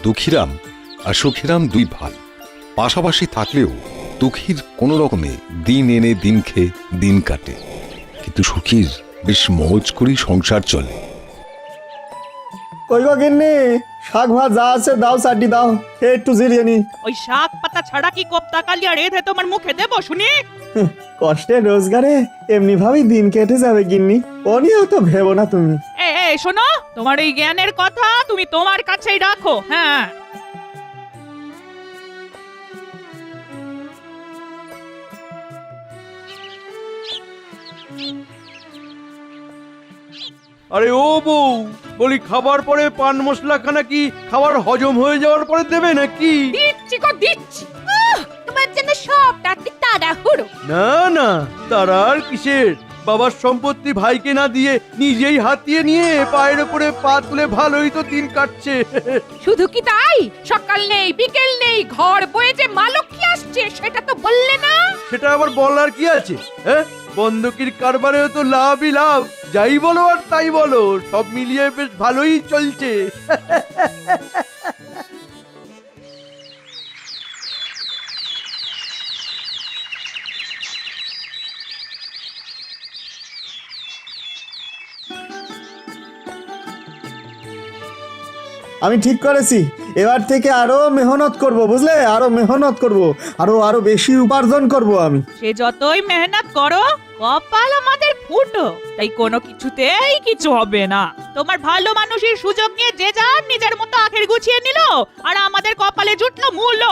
দুঃখীরাম আর সুখীরাম দুই ভাই পাশাপাশি থাকলেও দুঃখীর কোনো রকমে দিন এনে দিন খেয়ে দিন কাটে, কিন্তু সুখীর বেশ মৌজ করেই সংসার চলে। কই গো গিন্নি, শাক ভাত যা আছে দাও, চাটনি দাও, একটু জিরিয়ে নি। ওই শাক পাতা ছাড়া কি কোপ্তা কালিয়া রেঁধে তোমার মুখে দেবো শুনি? কষ্টের রোজগারে এমনি ভাবেই দিন কেটে যাবে গিন্নি, ও নিয়েও তো ভেবো না তুমি। এই শোনো, তোমার এই জ্ঞানের কথা তুমি তোমার কাছেই রাখো। হ্যাঁ, আরে ও বউ, বলি খাবার পরে পান মশলা খানা কি খাবার হজম হয়ে যাওয়ার পরে দেবে নাকি? দিচ্ছি গো দিচ্ছি। তোমার জন্য সবটা তাড়াহুড়ো। না না, তারা আর কিসের, বাবার সম্পত্তি ভাইকে না দিয়ে নিজেই হাতিয়ে নিয়ে পায়ের উপরে পা তুলে ভালোই তো দিন কাটছে। শুধু কি তাই, সকাল নেই বিকেল নেই, ঘর বয়ে যে মালক্ষী আসছে সেটা তো বললে না। সেটা আবার বলার কি আছে? হ্যাঁ, বন্ধকির কারবারেও তো লাভই লাভ, যাই বলো আর তাই বলো, সব মিলিয়ে বেশ ভালোই চলছে। আমি ঠিক করেছি, এবার থেকে আরো মেহনত করব, বুঝলে, আরো মেহনত করব, আরো বেশি উপার্জন করব আমি। সে যতই মেহনত করো, কপাল আমাদের ফুটো, তাই কোনো কিছুতেই কিছু হবে না। তোমার ভালো মানুষের সুযোগ নিয়ে যে যার নিজের মতো আখের গুছিয়ে নিল, আর আমাদের কপালে জুটলো মূল্য।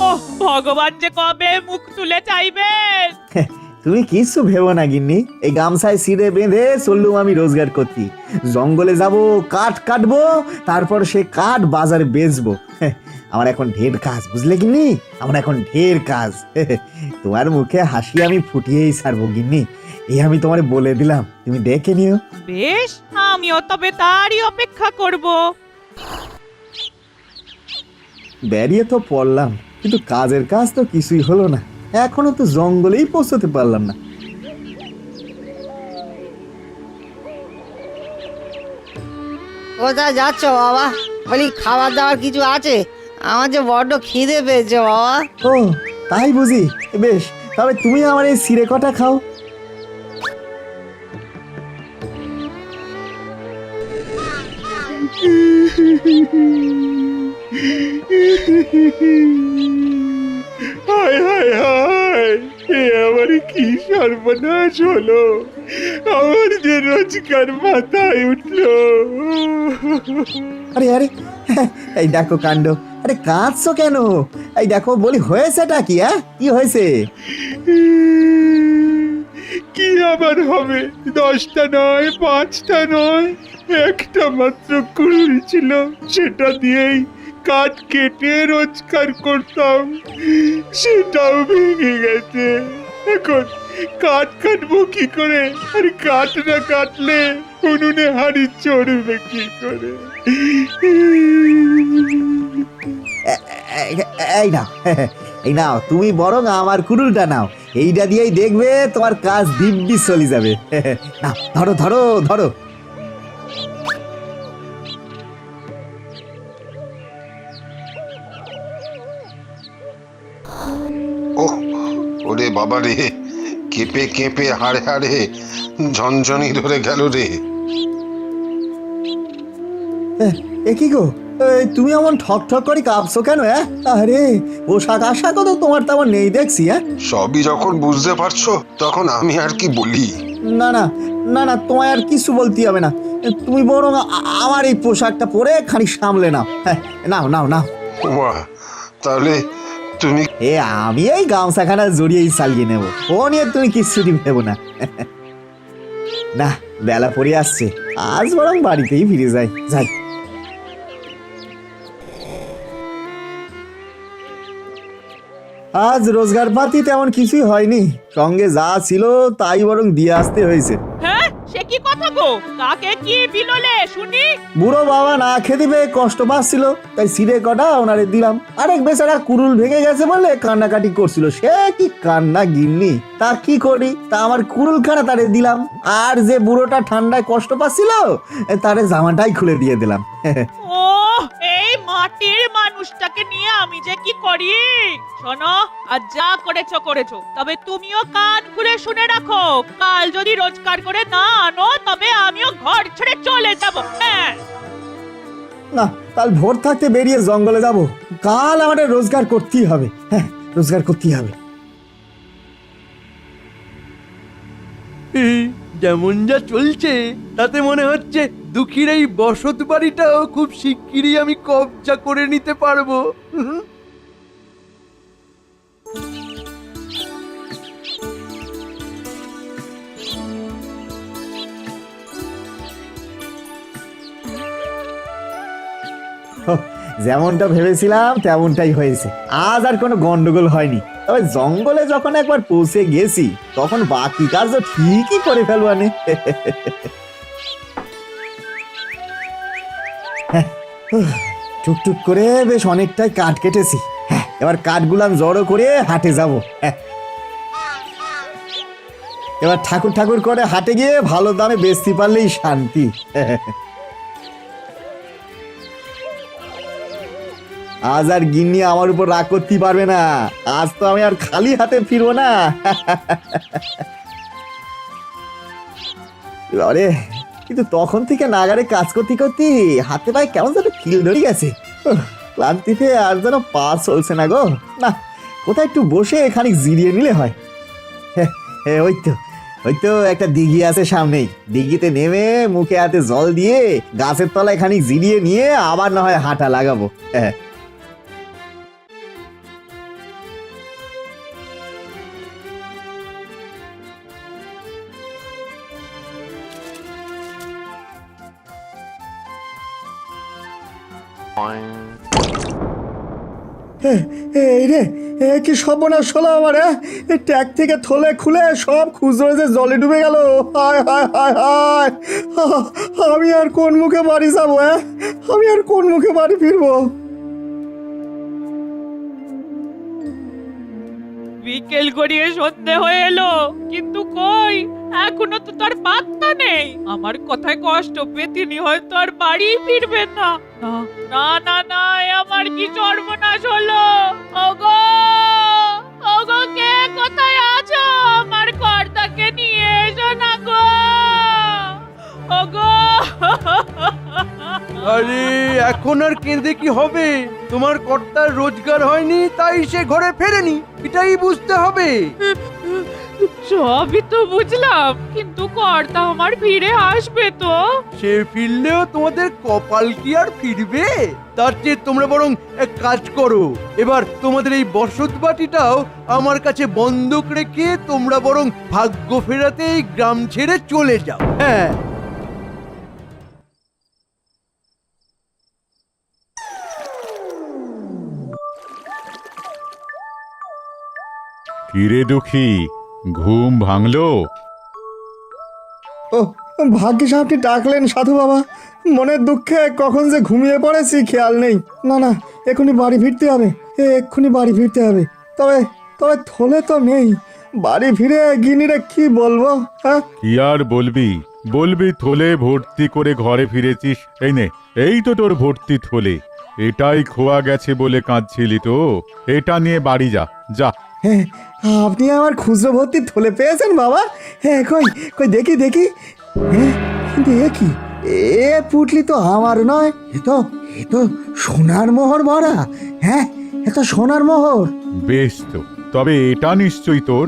ওহ ভগবান যে কবে মুখ তুলে চাইবেন। তুমি কিছু ভেবো না গিন্নি, এই গামছায় সিঁড়ে বেঁধে চললুম আমি রোজগার করতে। জঙ্গলে যাব, কাঠ কাটবো, তারপর সে কাঠ বাজারে বেচবো। আমার এখন ঢের কাজ, বুঝলে গিন্নি, আমার এখন ঢের কাজ। তোমার মুখে হাসি আমি ফুটিয়েই ছাড়বো গিন্নি, এই আমি তোমার বলে দিলাম, তুমি দেখে নিও। বেশ, আমিও তবে তারই অপেক্ষা করব। বেরিয়ে তো পড়লাম, কিন্তু কাজের কাজ তো কিছুই হলো না, এখনো তো জঙ্গলেই পৌঁছতে পারলাম না। কোথায় যাচ্ছ বাবা? বলি খাবার দাবার কিছু আছে? আমার যে বড্ড খিদে পেয়েছে বাবা। ও তাই বুঝি, বেশ, তবে তুমি আমার এই সিরে কটা খাও। হায় হায় হায়, এ আমার কি সর্বনাশ হলো, আমার যে রোজগার মাথায় উঠলো। আরে আরে, এই দেখো কাণ্ড, আরে কাঁদছো কেন? এই দেখো বলি, হয়েছেটা কি? কি হয়েছে? কি আবার হবে, 10টা নয়, 5টা নয়, একটা মাত্র কুড়ুল ছিল, সেটা দিয়েই কাঠ কেটে রোজগার করতাম, সেটাও ভেঙে গেছে। এখন কাঠ কাটবো কি করে? আর কাঠ না কাটলে উনুনে হাড়ি চড়বে কি করে? এই নাও, এই নাও, তুমি বরং আমার কুড়ুলটা নাও, এইটা দিয়েই দেখবে তোমার কাজ দিব্যি চলে যাবে। নাও, ধরো ধরো ধরো। ওহ, ওরে বাবা রে, কেঁপে কেঁপে হাড়ে হাড়ে ঝনঝনি ধরে গেল রে। এ কি গো, তুমি এমন ঠক ঠক করে কাঁপছো কেন? আরে পোশাক আশাকও তো তোমার তেমন নেই দেখছি। সবই যখন বুঝতে পারছো, তখন আমি আর কি বলি? না না না না, তোমায় আর কিছু বলতে হবে না, তুমি বরং আমার এই পোশাকটা পরে খানিক সামলে নাও। নাও নাও নাও। বাহ, তাহলে তুমি? আমি এই গামছাখানা জড়িয়েই চালিয়ে নেব, ও নিয়ে তুমি কিচ্ছুটি ভেবো না। না, বেলা পড়ে আসছে, আজ বরং বাড়িতেই ফিরে যাই। যাই। আজ রোজগার পাতি তেমন কিছুই হয়নি, সঙ্গে যা ছিল তাই বরং দিয়ে আসতে হয়েছে। হ্যাঁ, সে কি কথা গো? কাকে কি বিললে শুনি? বুড়ো বাবা না খেতে পেয়ে কষ্ট পাচ্ছিল, তাই সিরে কটা ওনারে দিলাম। আরেক বেচারা কুড়ুল ভেঙে গেছে বলে কান্নাকাটি করছিল, সে কি কান্না গিন্নি, তা কি করি, তা আমার কুড়ুল খানা তারে দিলাম, আর যে বুড়োটা ঠান্ডায় কষ্ট পাচ্ছিল তারে জামাটাই খুলে দিয়ে দিলাম। ও, এই মাটির মানুষটাকে নিয়ে আমি যে কি করি। শোনো, আর যা করেছো করেছো, তবে তুমিও কান খুলে শুনে রাখো, কাল যদি রোজগার করে না আনো তবে আমিও ঘর ছেড়ে চলে যাব। হ্যাঁ, না, কাল ভোর থাকতে বেরিয়ে জঙ্গলে যাব। কাল আমাদের রোজগার করতেই হবে। হ্যাঁ, রোজগার করতেই হবে। এই যেমন যা চলছে তাতে মনে হচ্ছে দুঃখীর এই বসত বাড়িটাও খুব শিগগিরই আমি কবজা করে নিতে পারবো। যেমনটা ভেবেছিলাম তেমনটাই হয়েছে। আজ আর কোনো গন্ডগোল হয়নি। তবে জঙ্গলে যখন একবার পৌঁছে গেছি তখন বাকি কাজও ঠিকই করে ফেলবানে। টুকটুক করে বেশ অনেকটাই কাঠ কেটেছি। হ্যাঁ, এবার কাঠগুলাম জড়ো করে হাটে যাব। এবার ঠাকুর ঠাকুর করে হাটে গিয়ে ভালো দামে বেচতে পারলেই শান্তি। আজ আর গিন্নি আমার উপর রাগ করতে পারবে না। আজ তো আমি আর খালি হাতে ফিরবো না। আরে, কিন্তু তখন থেকে নাগারে কাজ করতে করতে হাতে পায়ে কেমন যেন খিল ধরে গেছে। ক্লান্তিতে আর যেন পা চলছে না গো। না, কোথায় একটু বসে খানিক জিরিয়ে নিলে হয়। ওই তো একটা দিঘি আছে সামনেই। দিঘিতে নেমে মুখে হাতে জল দিয়ে গাছের তলায় খানিক জিরিয়ে নিয়ে আবার না হয় হাঁটা লাগাবো। হ্যাঁ, এই রে, কি সর্বনাশ হলো আমার। ট্যাগ থেকে থলে খুলে সব খুচরো যে জলে ডুবে গেল। হায় হায় হায় হায়, আমি আর কোন মুখে বাড়ি যাবো? আমি আর কোন মুখে বাড়ি ফিরবো? বিকেল গড়িয়ে সন্ধে হয়ে এলো, কিন্তু কই এখনো তো তার পাত্তা নেই। আমার কথায় কষ্ট পেয়ে তিনি হয়তো আর বাড়ি ফিরবেন না। না না না, এ আমার কি সর্বনাশ হলো। ওগো ওগো, কে কোথায় আছো? আমার কর্তাকে নিয়ে এসো না গো। ওগো, আরে এখন আর কেঁদে কি হবে? তোমার কর্তার রোজগার হয়নি তাই সে ঘরে ফেরেনি, এটাই বুঝতে হবে। সবই তো বুঝলাম, কিন্তু কর্তা আমার ফিরে আসবে তো? সে ফিরলেও তোমাদের কপাল কি আর ফিরবে? তার চেয়ে তোমরা বরং এক কাজ করো, এবার তোমাদের এই বসত বাটিটাও আমার কাছে বন্ধক রেখে তোমরা বরং ভাগ্য ফেরাতে এই গ্রাম ছেড়ে চলে যাও। হ্যাঁ, কিরে দুঃখী, ঘুম ভাঙলো? ও, ভাগ্যিস আপনি ডাকলেন সাধু বাবা। মনের দুঃখে কখন যে ঘুমিয়ে পড়েছি খেয়াল নেই। না না, এক্ষুনি বাড়ি ফিরতে হবে। এক্ষুনি বাড়ি ফিরতে হবে। তবে তবে থলে তো নেই। বাড়ি ফিরে গিনিরে কি বলবো? হ্যাঁ, কি আর বলবি? বলবি থলে ভর্তি করে ঘরে ফিরেছিস। এই নে, এই তো তোর ভর্তি থলে। এটাই খোয়া গেছে বলে কাঁদছিলি তো। এটা নিয়ে বাড়ি যা, যা। হ্যাঁ, আপনি আমার খুচরো ভর্তি থলে পেয়েছেন বাবা? হ্যাঁ, কই কই দেখি দেখি। হ্যাঁ, কিন্তু এ কি? এ পুটলি তো আমার নয়। এ তো সোনার মোহর ভরা। হ্যাঁ, এ তো সোনার মোহর। বেশ তো, তবে এটা নিশ্চয়ই তোর।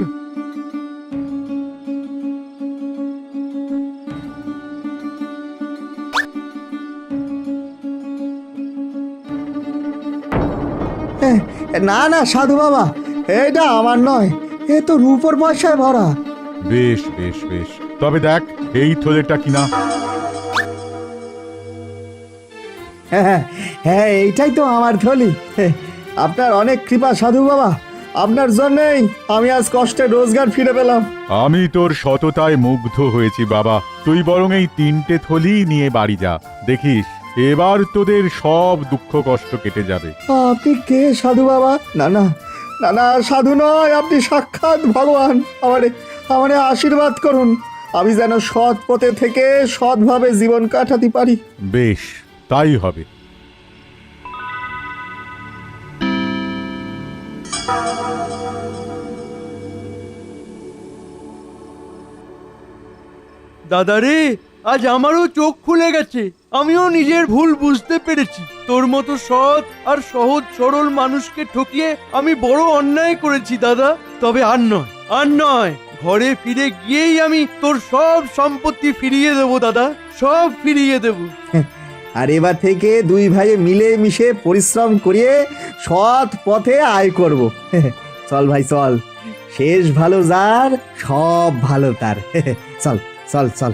হ্যাঁ, না না সাধু বাবা, এটা আমার নয়। এ তো রূপোর পয়সায় ভরা। বেশ বেশ বেশ, তবে দেখ এই থলেটা কিনা। হ্যাঁ হ্যাঁ, এইটাই তো আমার থলি। আপনার অনেক কৃপা সাধু বাবা। আপনার জন্যই আমি আজ কষ্টে রোজগার ফিরে পেলাম। আমি তোর সততায় মুগ্ধ হয়েছি বাবা। তুই বরং এই 3টে থলি নিয়ে বাড়ি যা, দেখিস এবার তোদের সব দুঃখ কষ্ট কেটে যাবে। আপনি কে সাধু বাবা? না না না না, সাধু নয়, আপনি সাক্ষাৎ ভগবান। আমারে আশীর্বাদ করুন, আমি যেন সৎ পথে থেকে সৎভাবে জীবন কাটাতে পারি। বেশ, তাই হবে। দাদারে, আজ আমারও চোখ খুলে গেছে। আমিও নিজের ভুল বুঝতে পেরেছি। তোর মতো সৎ আর সহজ সরল মানুষকে ঠকিয়ে আমি বড় অন্যায় করেছি দাদা। তবে আর নয়, ঘরে ফিরে গিয়েই আমি তোর সব সম্পত্তি ফিরিয়ে দেবো দাদা, সব ফিরিয়ে দেবো। আর এবার থেকে দুই ভাই মিলে মিশে পরিশ্রম করিয়ে সৎ পথে আয় করব। চল ভাই চল, শেষ ভালো যার সব ভালো তার। চল চল চল।